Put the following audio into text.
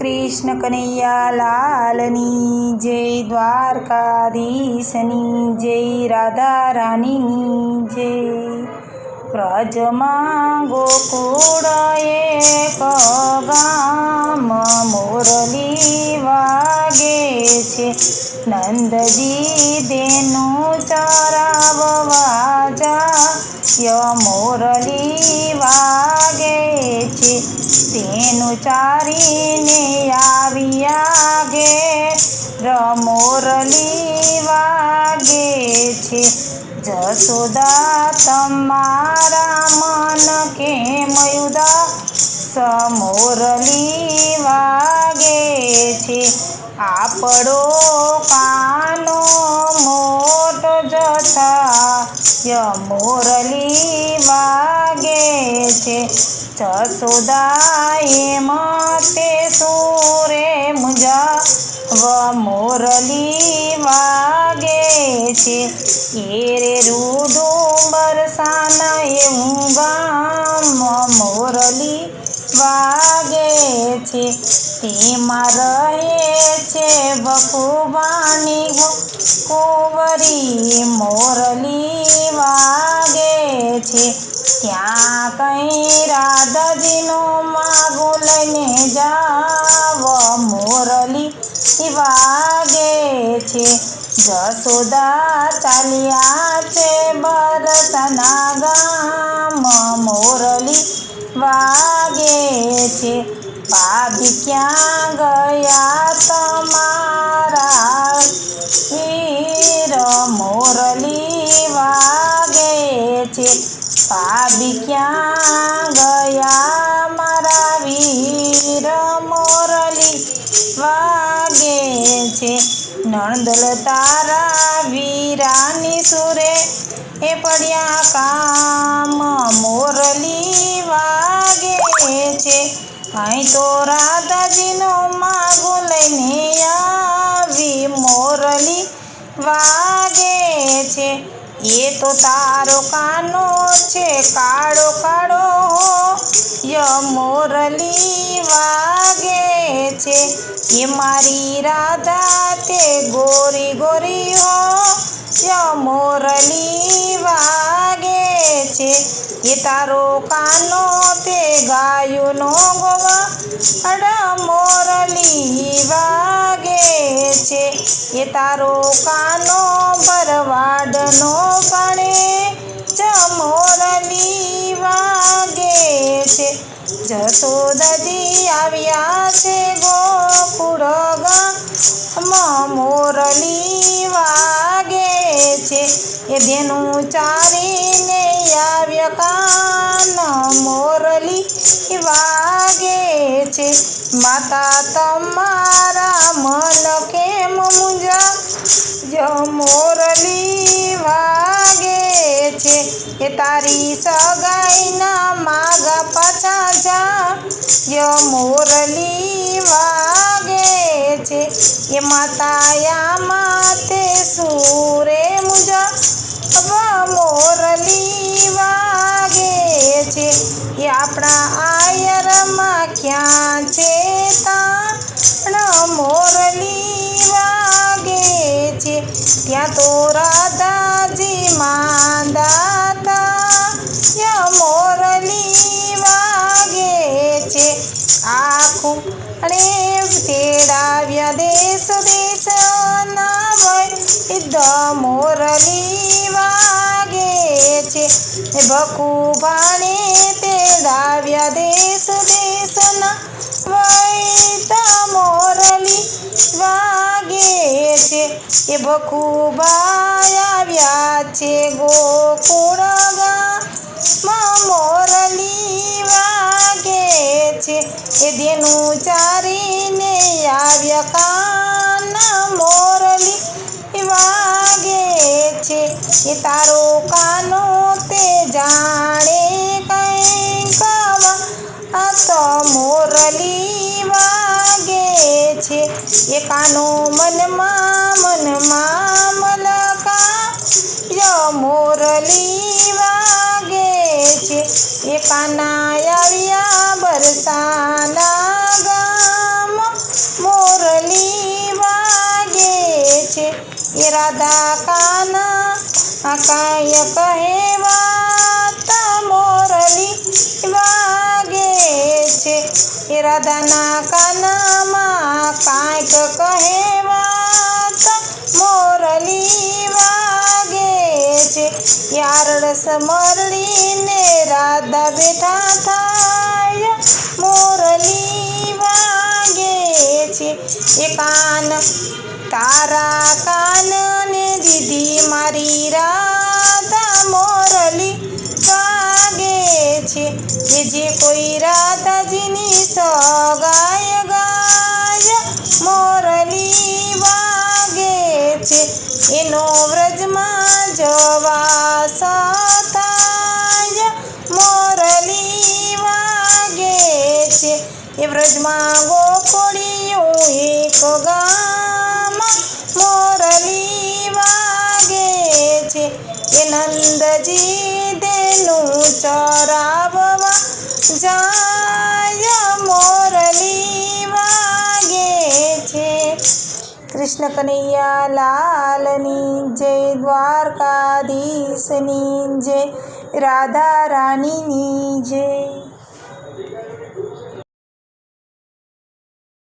कृष्ण कन्हैया लालनी जय, द्वारकाधीशनी जय, राधा रानीनी जय। व्रजમાં ગોકુળ એક ગામ મોરલી વાગે છે, નંદજી દેનું ચરાવવા જાય મોરલી વાગે છે, તેનું ચારીને આવ્યા ઘેર મોરલી વાગે છે। જશોદા તમારા મન કેમ ઉદાસ મોરલી વાગે છે, આપણો કાનો મોટો જથાય મોરલી વાગે છે। જશોદા એમ તે સુરે મુજા મોરલી વાગે છે, એરે રૂડુંબર સાના એવું ગામ મોરલી વાગે છે, તેમાં રહે છે બકુબાની કુંવરી મોરલી વાગે છે। ત્યાં કઈ રાધાજીનું માગું લઈને જાવ મોરલી વાગે છે। જશોદા ચાલ્યા છે બરસના ગામ મોરલી વાગે છે, ભાભી ક્યાં ગયા તમારા વીર મોરલી વાગે છે, ભાભી ક્યાં ગયા મારા વીર મોરલી વાગે છે। નણદલ તારા વીરાની સુરે એ પડ્યા કામ મોરલી વાગે છે, અહીં તો રાધાજીનો માગું લઈને આવી મોરલી વાગે છે। એ તો તારો કાનો છે કાળો કાળો મોરલી વાગે છે, એ મારી રાધા તે ગોરી ગોરી હો મોરલી વાગે છે, એ તારો કાનો તે ગાયુંનો ગોવાળ મોરલી વાગે છે, એ તારો કાનો ભરવાડનો પાણે મોરલી વાગે છે। જશોદાજી આવ્યા છે ગોકુળ ગામ મોરલી વાગે છે, એ દેનું ચારીને આવ્યા કાન મોરલી વાગે છે। માતા તમારા મન કેમ મુંજા મોરલી વાગે છે, એ તારી સગાઈના માગા પાછા જા મોરલી વાગે છે, એ માતાયા માતે સુરે મુજા મોરલી વાગે છે, એ આપણા આયરમાં ક્યાં છે તાણ મોરલી વાગે છે, ત્યાં તો રાધાજી માંદા મોરલી વાગે છે। આખું અને તેડાવ્યા દેશ દેશના વૈદ મોરલી વાગે છે, ભકુભાણે તેડાવ્યા દેશ દેશના વૈદ મોરલી વાગે છે, એ ભકુભાઈ આવ્યા છે ગોકુળ ગામ મોરલી વાગે છે, એ દેનું ચારીને આવ્યા કાન મોરલી વાગે છે, એ તારો કાનો તે જાણે કંઈક તો મોરલી વાગે છે, એ કાનો મનમાં મલકા મોરલી વાગે છે, એ કાના આવ્યા બરસાના ગામ એ રાધા કાના કાંઈ કહેવાત મોરલી વાગે છે. એ રાધાના કાનમાં કાંઈક કહેવાત મોરલી વાગે છે. યારડસ મરડીને રાધા બેઠા થાય મોરલી વાગે છે. એ કાન તારા કાનને દીધી મારી રાધા મોરલી વાગે છે. જે કોઈ રાધાજીની સગાય ગાય મોરલી વાગે છે. એનો વ્રજમાં જવાસ થાય મોરલી વાગે છે. એ વ્રજમાં ગોકુળિયું એક ગામ મોરલી વાગે છે. એ નંદજી તેનું ચરાવવા જાય મોરલી વાગે છે. કૃષ્ણ કનૈયા લાલની જય, દ્વારકાધીશની જય, રાધા રાણીની જય.